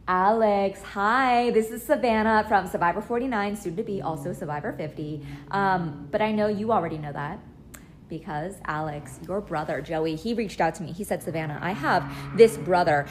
Alex, hi. This is Savannah from Survivor 49, soon to be also Survivor 50. But I know you already know that because Alex, your brother, Joey, he reached out to me. He said, Savannah, I have this brother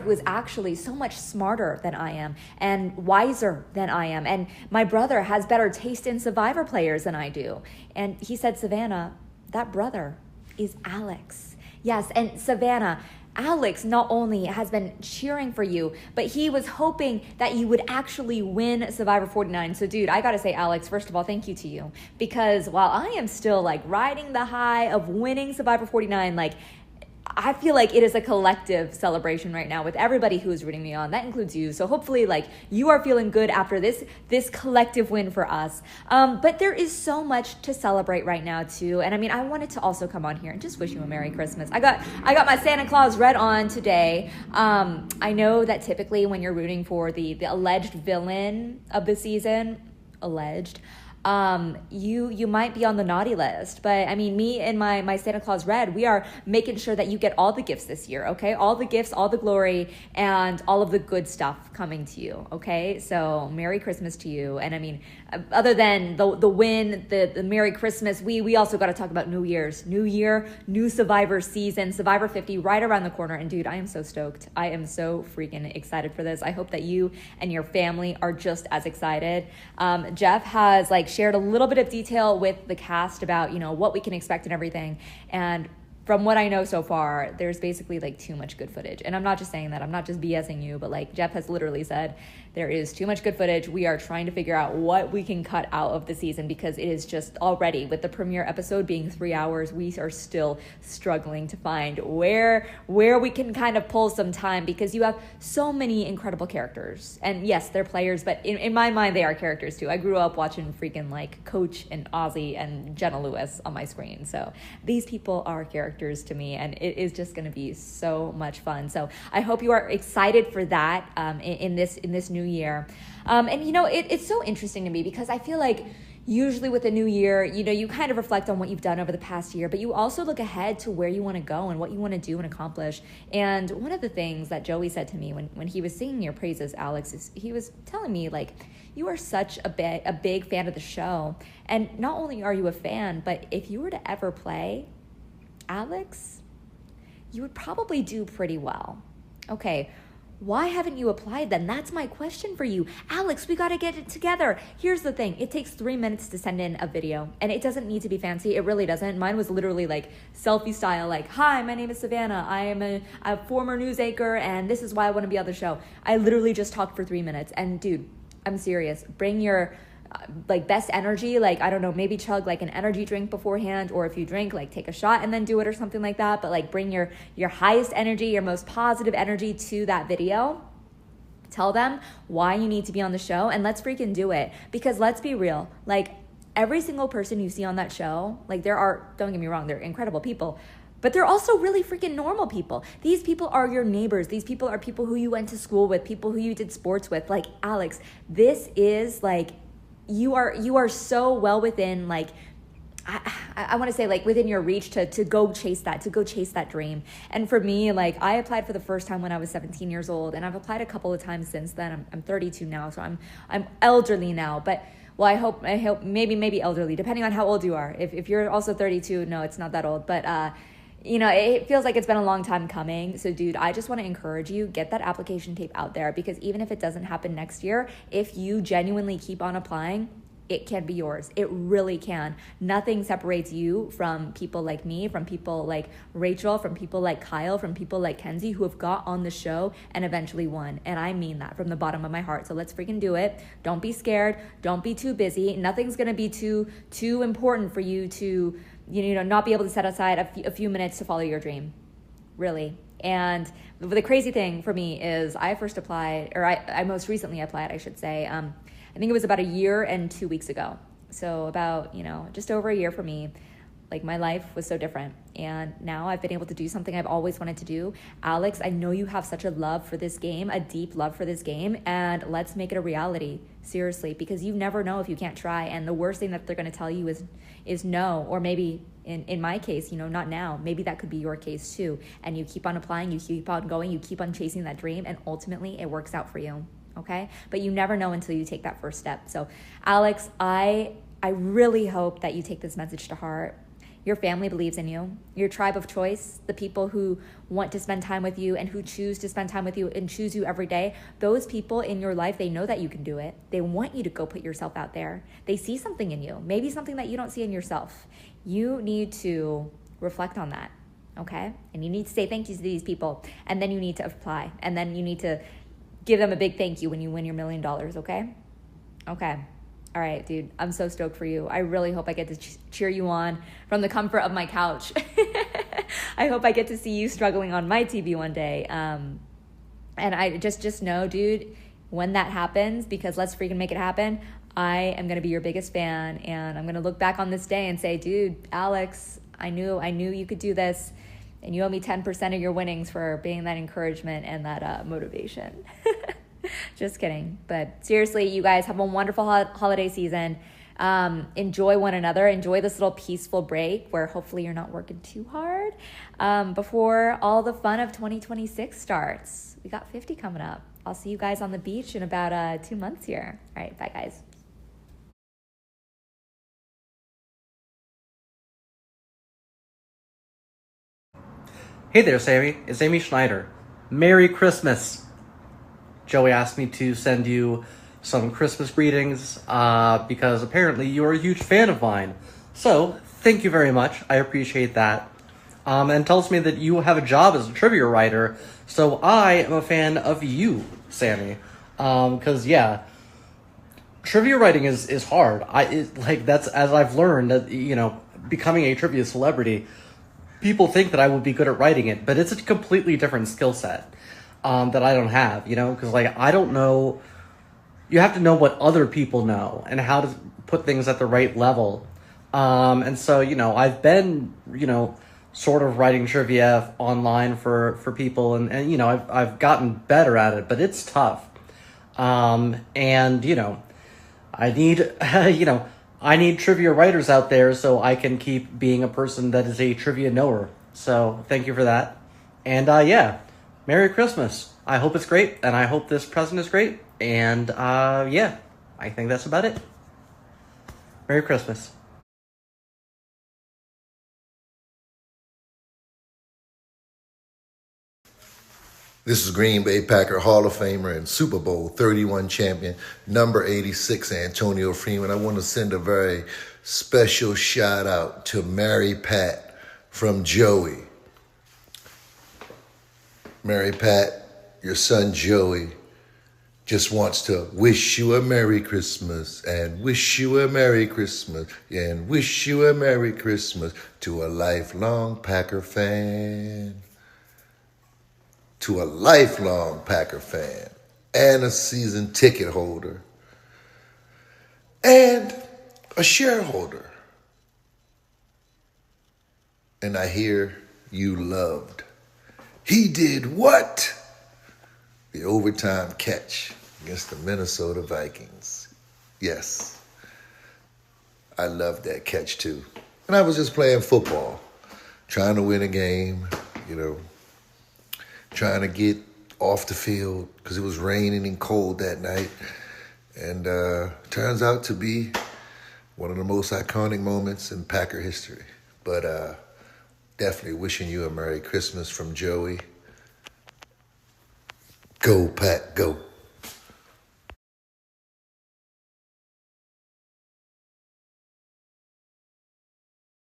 who is actually so much smarter than I am and wiser than I am. And my brother has better taste in Survivor players than I do. And he said, Savannah, that brother is Alex. Yes, and Savannah, Alex not only has been cheering for you, but he was hoping that you would actually win Survivor 49. So dude, I gotta say, Alex, first of all, thank you to you. Because while I am still like riding the high of winning Survivor 49, like I feel like it is a collective celebration right now with everybody who is rooting me on. That includes you. So hopefully like you are feeling good after this collective win for us. But there is so much to celebrate right now too. And I mean, I wanted to also come on here and just wish you a Merry Christmas. I got my Santa Claus red on today. I know that typically when you're rooting for the alleged villain of the season, you might be on the naughty list. But I mean, me and my Santa Claus red, we are making sure that you get all the gifts this year, okay? All the gifts, all the glory, and all of the good stuff coming to you, okay? So Merry Christmas to you. And I mean, other than the win, the Merry Christmas, we also got to talk about New Year's. New Year, new Survivor season, Survivor 50 right around the corner. And dude, I am so stoked. I am so freaking excited for this. I hope that you and your family are just as excited. Jeff has like shared a little bit of detail with the cast about, you know, what we can expect and everything. And from what I know so far, there's basically like too much good footage. And I'm not just saying that, I'm not just BSing you, but like Jeff has literally said, there is too much good footage. We are trying to figure out what we can cut out of the season because it is just already, with the premiere episode being 3 hours, we are still struggling to find where we can kind of pull some time because you have so many incredible characters. And yes, they're players, but in my mind, they are characters too. I grew up watching freaking like Coach and Ozzy and Jenna Lewis on my screen. So these people are characters to me, and it is just going to be so much fun. So I hope you are excited for that in this new year. And you know, it's so interesting to me because I feel like usually with a new year, you know, you kind of reflect on what you've done over the past year, but you also look ahead to where you want to go and what you want to do and accomplish. And one of the things that Joey said to me when he was singing your praises, Alex, is he was telling me like, you are such a big fan of the show. And not only are you a fan, but if you were to ever play Alex, you would probably do pretty well. Okay, why haven't you applied then? That's my question for you. Alex, we got to get it together. Here's the thing. It takes 3 minutes to send in a video, and it doesn't need to be fancy. It really doesn't. Mine was literally like selfie style, like, hi, my name is Savannah. I am a former news anchor, and this is why I want to be on the show. I literally just talked for 3 minutes, and dude, I'm serious. Bring your like best energy, like I don't know, maybe chug like an energy drink beforehand, or if you drink, like take a shot and then do it or something like that. But like bring your highest energy, your most positive energy to that video. Tell them why you need to be on the show, and let's freaking do it. Because let's be real, like every single person you see on that show, like don't get me wrong, they're incredible people, but they're also really freaking normal people. These people are your neighbors. These people are people who you went to school with, people who you did sports with. Like Alex, this is like, you are so well within, like, I want to say like within your reach to go chase that dream. And for me, like I applied for the first time when I was 17 years old, and I've applied a couple of times since then. I'm 32 now, so I'm elderly now, but well, I hope maybe elderly, depending on how old you are. If you're also 32, no, it's not that old, but you know, it feels like it's been a long time coming. So dude, I just want to encourage you, get that application tape out there, because even if it doesn't happen next year, if you genuinely keep on applying, it can be yours. It really can. Nothing separates you from people like me, from people like Rachel, from people like Kyle, from people like Kenzie, who have got on the show and eventually won. And I mean that from the bottom of my heart. So let's freaking do it. Don't be scared. Don't be too busy. Nothing's going to be too important for you to, you know, not be able to set aside a few minutes to follow your dream, really. And the crazy thing for me is I most recently applied, I should say. I think it was about a year and 2 weeks ago. So about, you know, just over a year for me. Like my life was so different. And now I've been able to do something I've always wanted to do. Alex, I know you have such a love for this game, a deep love for this game, and let's make it a reality. Seriously, because you never know if you can't try. And the worst thing that they're going to tell you is no, or maybe in my case, not now. Maybe that could be your case too. And you keep on applying, you keep on going, you keep on chasing that dream, and ultimately it works out for you. Okay? But you never know until you take that first step. So, Alex, I really hope that you take this message to heart. Your family believes in you. Your tribe of choice, the people who want to spend time with you and who choose to spend time with you and choose you every day, those people in your life, they know that you can do it. They want you to go put yourself out there. They see something in you, maybe something that you don't see in yourself. You need to reflect on that, okay? And you need to say thank you to these people, and then you need to apply, and then you need to give them a big thank you when you win your $1 million, okay? Okay. All right, dude, I'm so stoked for you. I really hope I get to cheer you on from the comfort of my couch. I hope I get to see you struggling on my TV one day. And I just know, dude, when that happens, because let's freaking make it happen, I am going to be your biggest fan. And I'm going to look back on this day and say, dude, Alex, I knew you could do this. And you owe me 10% of your winnings for being that encouragement and that motivation. Just kidding. But seriously, you guys have a wonderful holiday season. Enjoy one another. Enjoy this little peaceful break where hopefully you're not working too hard before all the fun of 2026 starts. We got 50 coming up. I'll see you guys on the beach in about 2 months here. All right. Bye, guys. Hey there, Sammy. It's Amy Schneider. Merry Christmas. Joey asked me to send you some Christmas greetings because apparently you're a huge fan of mine. So, thank you very much. I appreciate that. And tells me that you have a job as a trivia writer. So, I am a fan of you, Sammy. Because, yeah, trivia writing is hard. That's as I've learned that, becoming a trivia celebrity, people think that I would be good at writing it, but it's a completely different skill set. That I don't have, because I don't know. You have to know what other people know and how to put things at the right level. And so, I've been, sort of writing trivia online for people and I've gotten better at it, but it's tough. And, I need, I need trivia writers out there so I can keep being a person that is a trivia knower. So thank you for that. And, yeah. Merry Christmas. I hope it's great, and I hope this present is great. And, yeah, I think that's about it. Merry Christmas. This is Green Bay Packer Hall of Famer and Super Bowl 31 champion, number 86, Antonio Freeman. I want to send a very special shout out to Mary Pat from Joey. Mary Pat, your son Joey just wants to wish you a Merry Christmas and wish you a Merry Christmas and wish you a Merry Christmas to a lifelong Packer fan. To a lifelong Packer fan and a season ticket holder and a shareholder. And I hear you loved. He did what? The overtime catch against the Minnesota Vikings. Yes, I loved that catch too. And I was just playing football, trying to win a game, trying to get off the field because it was raining and cold that night. And turns out to be one of the most iconic moments in Packer history. But definitely wishing you a Merry Christmas from Joey. Go, Pack, go.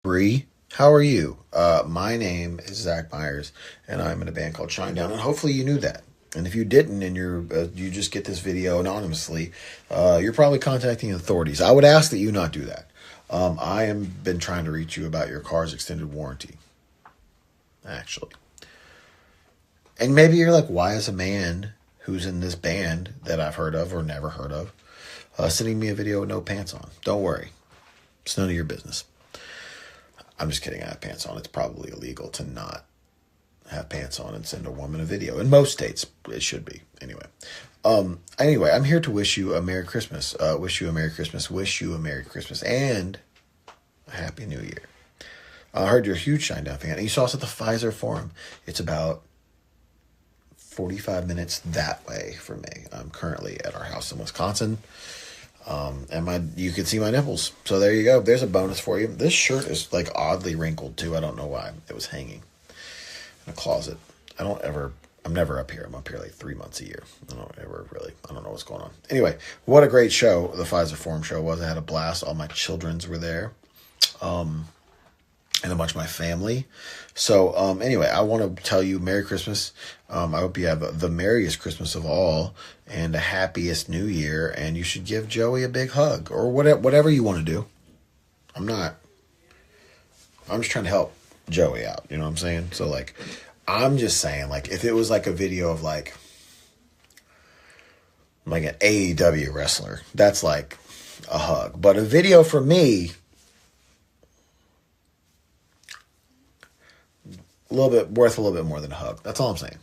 Bree, how are you? My name is Zach Myers, and I'm in a band called Shinedown, and hopefully you knew that. And if you didn't, and you just get this video anonymously, you're probably contacting authorities. I would ask that you not do that. I have been trying to reach you about your car's extended warranty, actually. And maybe you're like, why is a man who's in this band that I've heard of or never heard of sending me a video with no pants on? Don't worry. It's none of your business. I'm just kidding. I have pants on. It's probably illegal to not have pants on and send a woman a video. In most states, it should be. Anyway, I'm here to wish you a Merry Christmas. Wish you a Merry Christmas. Wish you a Merry Christmas and a Happy New Year. I heard you're a huge Shinedown fan. And you saw us at the Pfizer Forum. It's about 45 minutes that way for me. I'm currently at our house in Wisconsin. And you can see my nipples. So there you go. There's a bonus for you. This shirt is like oddly wrinkled too. I don't know why. It was hanging in a closet. I'm never up here. I'm up here like 3 months a year. I don't know what's going on. Anyway, what a great show the Pfizer Forum show was. I had a blast. All my childrens were there. And a bunch of my family. So, anyway, I want to tell you Merry Christmas. I hope you have the merriest Christmas of all and the happiest New Year. And you should give Joey a big hug or whatever you want to do. I'm just trying to help Joey out. You know what I'm saying? So, like, I'm just saying, like, if it was like a video of like an AEW wrestler, that's like a hug. But a video for me, worth a little bit more than a hug. That's all I'm saying.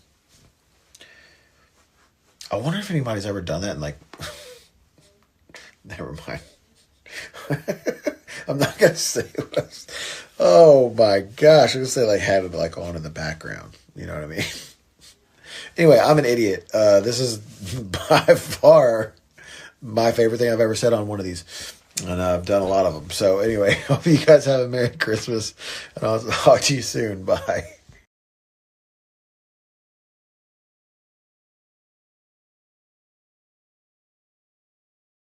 I wonder if anybody's ever done that and like, never mind. I'm not going to say what oh my gosh. I'm going to say like had it like on in the background. You know what I mean? Anyway, I'm an idiot. This is by far my favorite thing I've ever said on one of these. And I've done a lot of them. So anyway, hope you guys have a Merry Christmas. And I'll talk to you soon. Bye.